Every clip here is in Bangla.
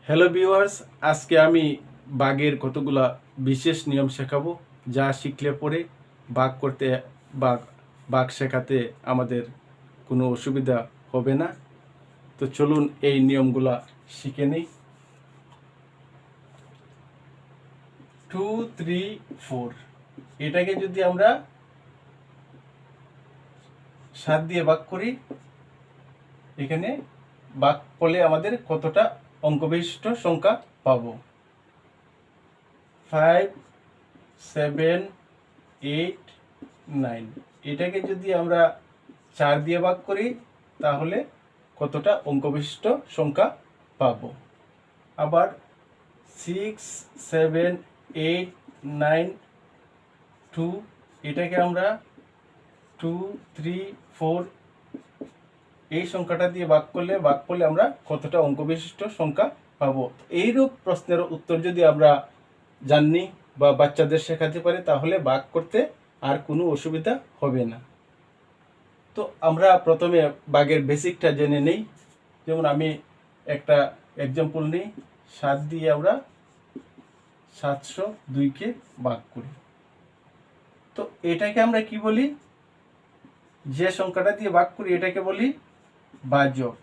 হ্যালো ভিউয়ার্স, আজকে আমি বাঘের কতগুলা বিশেষ নিয়ম শেখাবো, যা শিখলে পরে বাঘ করতে বাঘ বাঘ শেখাতে আমাদের কোনো অসুবিধা হবে না। তো চলুন এই নিয়মগুলা শিখে নিই। 2, 3, 4 এটাকে যদি আমরা 7 দিয়ে ভাগ করি, এখানে ভাগ করলে আমাদের কতটা অঙ্ক বিশিষ্ট সংখ্যা পাবো? 5, 7, 8, 9। এটাকে যদি আমরা 4 দিয়ে ভাগ করি তাহলে কতটা অঙ্ক বিশিষ্ট সংখ্যা পাবো? আবার 6, 7, 8, 9, 2 এটাকে আমরা 2, 3, 4 এই সংখ্যাটা দিয়ে ভাগ করলে আমরা কতটা অঙ্ক বিশিষ্ট সংখ্যা পাবো? এইরূপ প্রশ্নের উত্তর যদি আমরা জানি বা বাচ্চাদের শেখাতে পারি তাহলে ভাগ করতে আর কোনো অসুবিধা হবে না। তো আমরা প্রথমে ভাগের বেসিকটা জেনে নেই। যেমন আমি একটা এক্সাম্পল নিই। 7 দিয়ে আমরা 702কে ভাগ করি। তো এটাকে আমরা কি বলি? যে সংখ্যাটা দিয়ে ভাগ করি এটাকে বলি ভাজক।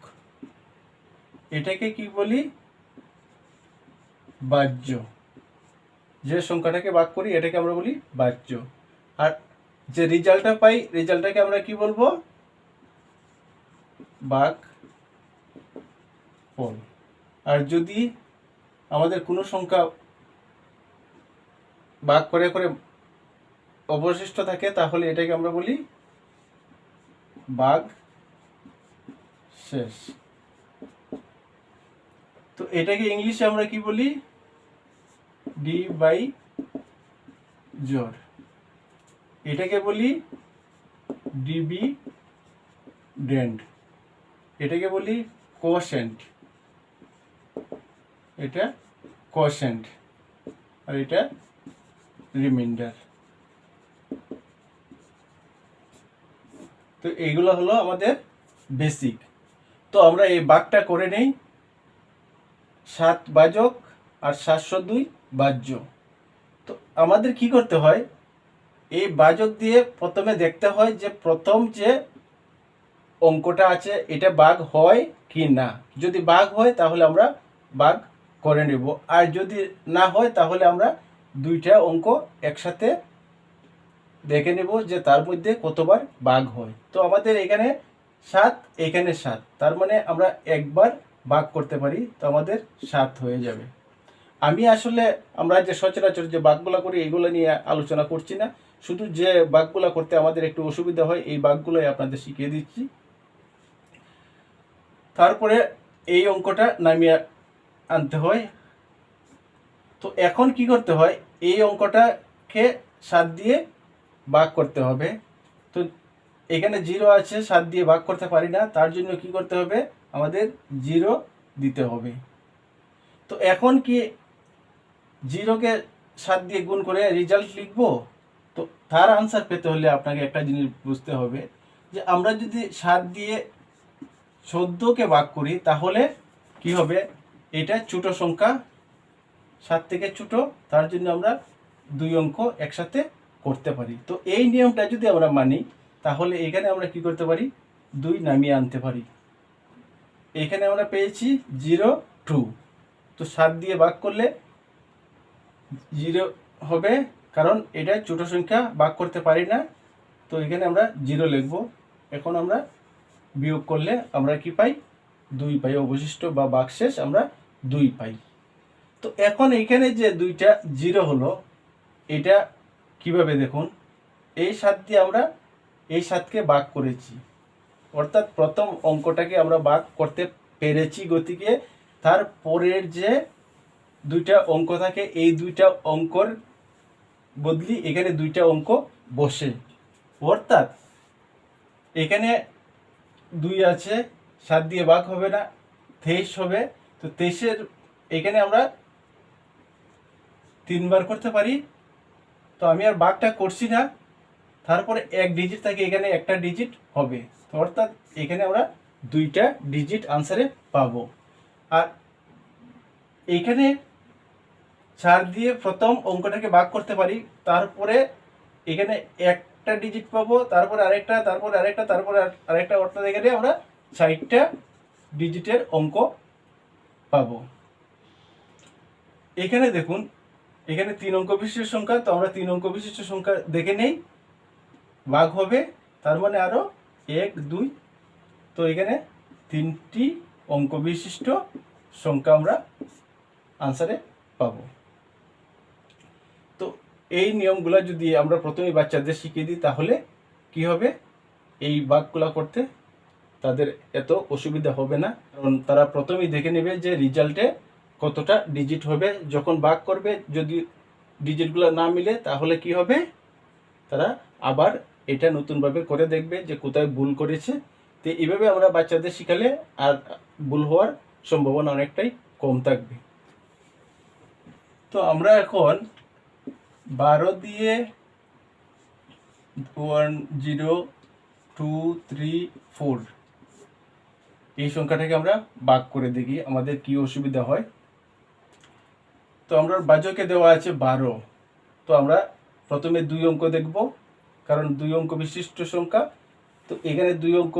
এটাকে কি বলি? ভাজ্য। যে সংখ্যাটাকে ভাগ করি এটাকে আমরা বলি ভাজ্য। আর যে রেজাল্টটা পাই রেজাল্টটাকে আমরা কি বলবো? ভাগফল। আর যদি আমাদের কোনো সংখ্যা ভাগ করে করে অবশিষ্ট থাকে তাহলে এটাকে আমরা বলি ভাগশেষ। তো এটাকে ইংলিশে আমরা কি বলি? ডিভাইজর। এটাকে বলি ডিভিডেন্ড। এটাকে বলি কোশেন্ট। এটা কোশেন্ট আর এটা রিমাইন্ডার। তো এইগুলো হলো আমাদের বেসিক। তো আমরা এই ভাগটা করে নেই। 7 ভাজক আর 702 ভাজ্য। তো আমাদের কি করতে হয়? এই ভাজক দিয়ে প্রথমে দেখতে হয় যে প্রথম যে অঙ্কটা আছে এটা ভাগ হয় কি না। যদি ভাগ হয় তাহলে আমরা ভাগ করে নেব, আর যদি না হয় তাহলে আমরা দুইটা অঙ্ক একসাথে দেখে নেব যে তার মধ্যে কতবার ভাগ হয়। তো আমাদের এখানে 7, এখানে 7, তার মানে আমরা একবার ভাগ করতে পারি, তো আমাদের 7 হয়ে যাবে। আমি আসলে আমরা যে সচরাচর যে ভাগগুলো করি এইগুলো নিয়ে আলোচনা করছি না, শুধু যে ভাগগুলো করতে আমাদের একটু অসুবিধা হয় এই ভাগগুলোই আপনাদের শিখিয়ে দিচ্ছি। তারপরে এই অঙ্কটা নামিয়ে আনতে হয়। তো এখন কি করতে হয়? এই অঙ্কটাকে 7 দিয়ে ভাগ করতে হবে। তো এখানে 0 আছে, 7 দিয়ে ভাগ করতে পারি না, তার জন্য কি করতে হবে? আমাদের 0 দিতে হবে। তো এখন কি 0কে 7 দিয়ে গুণ করে রেজাল্ট লিখবো? তো তার আনসার পেতে হলে আপনাকে একটা জিনিস বুঝতে হবে যে আমরা যদি 7 দিয়ে 14কে ভাগ করি তাহলে কি হবে? এটা ছোট সংখ্যা, 7 থেকে ছোট, তার জন্য আমরা 2 অঙ্ক একসাথে করতে পারি। তো এই নিয়মটা যদি আমরা মানি তাহলে এখানে আমরা কি করতে পারি? 2 নামিয়ে আনতে পারি। এখানে আমরা পেয়েছি 0, 2। তো 7 দিয়ে ভাগ করলে 0 হবে, কারণ এটা ছোট সংখ্যা, ভাগ করতে পারি না। তো এখানে আমরা 0 লিখব। এখন আমরা বিয়োগ করলে আমরা কি পাই? 2 পাই। অবশিষ্ট বা ভাগশেষ আমরা 2 পাই। তো এখন এখানে যে 2টা 0 হলো, এটা কিভাবে দেখুন? এই 7 দিয়ে আমরা এই 7কে ভাগ করেছি, অর্থাৎ প্রথম অঙ্কটাকে আমরা ভাগ করতে পেরেছি গতিকে তার পরের যে 2টা অঙ্ক থাকে এই 2টা অঙ্কর বদলি এখানে 2টা অঙ্ক বসে, অর্থাৎ এখানে 2 আছে, 7 দিয়ে ভাগ হবে না, 23 হবে। তো 23-এর এখানে আমরা 3 বার করতে পারি। তো আমি আর ভাগটা করছি না, তারপরে এক ডিজিট থাকে, এখানে একটা ডিজিট হবে, অর্থাৎ এখানে আমরা 2টা ডিজিট আনসারে পাবো। আর এইখানে 4 দিয়ে প্রথম অঙ্কটাকে ভাগ করতে পারি, তারপরে এখানে একটা ডিজিট পাবো, তারপরে আরেকটা, তারপরে আরেকটা, তারপরে আরেকটা, অর্থাৎ এখানে আমরা 4টা ডিজিটের অঙ্ক পাবো। এখানে দেখুন, এখানে 3 অঙ্ক বিশিষ্ট সংখ্যা, তো আমরা 3 অঙ্ক বিশিষ্ট সংখ্যা দেখে নেই, ভাগ হবে, তার মানে আরো 1 2, তো এখানে 3টি অঙ্ক বিশিষ্ট সংখ্যা আমরা আনসারে পাবো। তো এই নিয়মগুলো যদি আমরা প্রথমে বাচ্চাদের শিখিয়ে দিই তাহলে কি হবে, এই ভাগগুলো করতে তাদের এত অসুবিধা হবে না, কারণ তারা প্রথমেই দেখে নেবে যে রেজাল্টে কতটা ডিজিট হবে। যখন ভাগ করবে যদি ডিজিটগুলো না মিলে তাহলে কি হবে, তারা আবার এটা নতুনভাবে করে দেখবে যে কোথায় ভুল করেছে। তো এইভাবে আমরা বাচ্চাদের শিখালে আর ভুল হওয়ার সম্ভাবনা অনেকটাই কম থাকবে। তো আমরা এখন 12 দিয়ে 1 0 2 3 4 এই সংখ্যাটাকে আমরা ভাগ করে দেখি আমাদের কি অসুবিধা হয়। তো আমরা বাজকে দেওয়া আছে 12, তো আমরা প্রথমে 2 অঙ্ক দেখব, কারণ 2 অঙ্ক বিশিষ্ট সংখ্যা। তো এখানে 2 অঙ্ক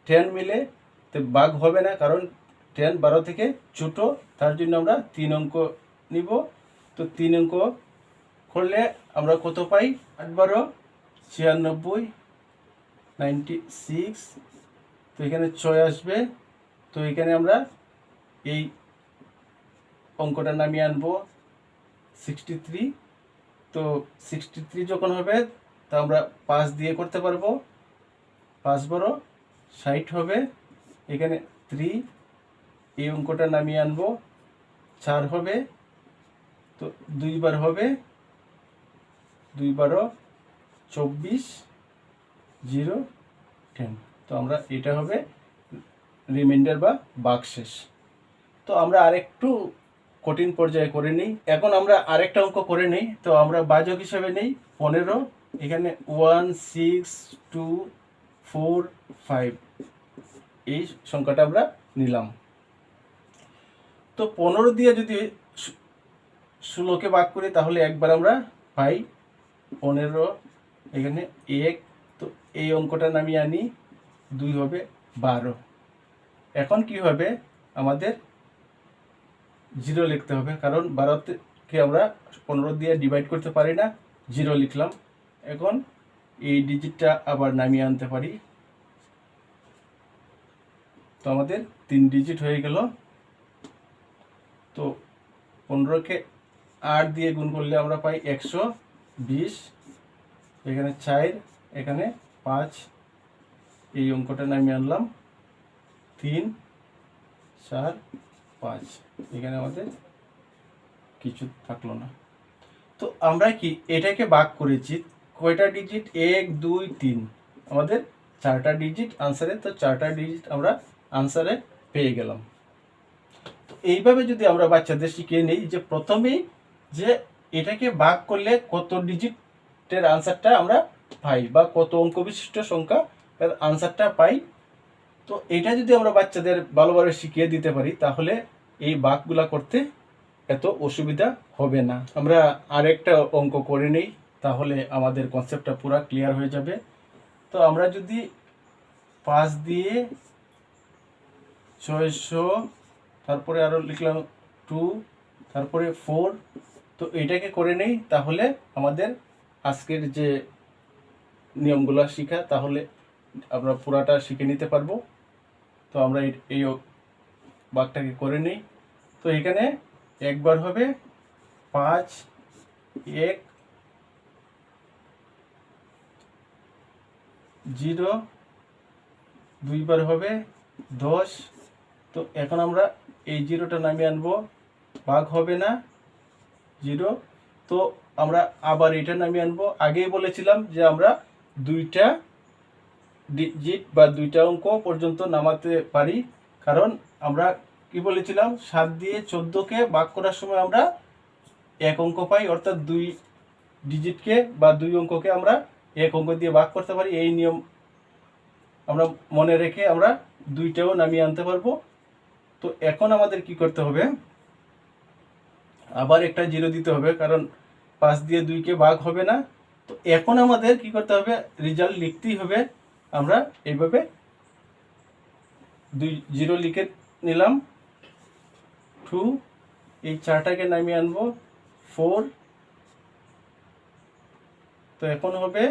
10 মিলে তো ভাগ হবে না, কারণ 10 12 থেকে ছোট, তার জন্য আমরা 3 অঙ্ক নিব। তো 3 অঙ্ক করলে আমরা কত পাই, 8 12 96 96, তো এখানে 6 আসবে। তো এখানে আমরা এই অঙ্কটা নামিয়ে আনবো 63। তো 63 যখন হবে তা আমরা 5 দিয়ে করতে পারবো, 5 12 60 হবে। এখানে 3, এই অঙ্কটা নামিয়ে আনবো, 4 হবে। তো 2 বার হবে, 2 12 24 0 10, তো আমরা এটা হবে রিমাইন্ডার বা ভাগশেষ। তো আমরা আরেকটু কঠিন পর্যায়ে করে নিই। এখন আমরা আরেকটা অঙ্ক করে নিই। তো আমরা ভাজক হিসাবে নেই 15, এখানে 1 6 2 4 5 এই সংখ্যাটা আমরা নিলাম। তো 15 দিয়ে যদি 16কে ভাগ করি তাহলে একবার আমরা পাই 15, এখানে 1, তো এই অঙ্কটা নামিয়ে আনি, 2 হবে 12। এখন কি হবে, আমাদের 0 লিখতে হবে, কারণ 12কে আমরা 15 দিয়ে ডিভাইড করতে পারি না, 0 লিখলাম। এখন এই ডিজিটটা আবার নামিয়ে আনতে পারি, তো আমাদের 3 ডিজিট হয়ে গেল। তো 15কে 8 দিয়ে গুণ করলে আমরা পাই 120, এখানে 4, এখানে 5, এই অঙ্কটা নামিয়ে আনলাম, 3 4 5, এখানে আমাদের কিছু থাকলো না। তো আমরা কি এটাকে ভাগ করেছি কয়টা ডিজিট, 1 2 3, আমাদের 4টা ডিজিট আনসারে। তো 4টা ডিজিট আমরা আনসারে পেয়ে গেলাম। তো এইভাবে যদি আমরা বাচ্চাদের শিখিয়ে নিই যে প্রথমেই যে এটাকে ভাগ করলে কত ডিজিটের আনসারটা আমরা পাই বা কত অঙ্ক বিশিষ্ট সংখ্যা তার আনসারটা পাই, তো এটা যদি আমরা বাচ্চাদের ভালোভাবে শিখিয়ে দিতে পারি তাহলে এই ভাগগুলা করতে এত অসুবিধা হবে না। আমরা আরেকটা অঙ্ক করে নেই, তাহলে আমাদের কনসেপ্টটা পুরো ক্লিয়ার হয়ে যাবে। তো আমরা যদি 5 দিয়ে 600, তারপরে আরও লিখলাম 2, তারপরে 4, তো এটাকে করে নেই তাহলে আমাদের আজকের যে নিয়মগুলো শিখা তাহলে আমরা পুরাটা শিখে নিতে পারবো। তো আমরা এই ভাগটাকে করে নিই। তো এখানে একবার হবে 5 1 0, দুইবার হবে 10। তো এখন আমরা এই 0টা নামিয়ে আনবো, ভাগ হবে না 0, তো আমরা আবার এটা নামিয়ে আনবো। আগেই বলেছিলাম যে আমরা 2টা ডিজিট বা 2টা অঙ্ক পর্যন্ত নামাতে পারি, কারণ আমরা কি বলেছিলাম 7 দিয়ে 14কে ভাগ করার সময় আমরা 1 অঙ্ক পাই, অর্থাৎ 2 ডিজিটকে বা 2 অঙ্ককে আমরা 1 অঙ্ক দিয়ে ভাগ করতে পারি। এই নিয়ম আমরা মনে রেখে আমরা 2টাও নামিয়ে আনতে পারবো। তো তো এখন আমাদের কি করতে হবে, আবার একটা জিরো দিতে হবে, কারণ 5 দিয়ে 2কে ভাগ হবে না। তো এখন আমাদের কি করতে হবে, রেজাল্ট লিখতেই হবে। আমরা এইভাবে 2 জিরো লিখে নিলাম, 2, এই 4টাকে নামিয়ে আনবো, 4। তো এখন হবে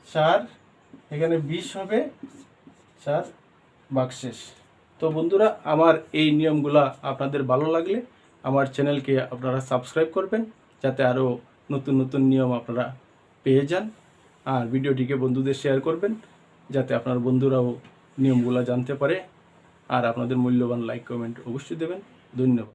4, এখানে 20 হবে, 4 ভাগশেষ। তো বন্ধুরা, আমার এই নিয়মগুলা আপনাদের ভালো লাগলে আমার চ্যানেলকে আপনারা সাবস্ক্রাইব করবেন, যাতে আরও নতুন নতুন নিয়ম আপনারা পেয়ে যান। আর ভিডিওটিকে বন্ধুদের শেয়ার করবেন, যাতে আপনার বন্ধুরাও নিয়মগুলো জানতে পারে। আর আপনাদের মূল্যবান লাইক কমেন্ট অবশ্যই দেবেন। ধন্যবাদ।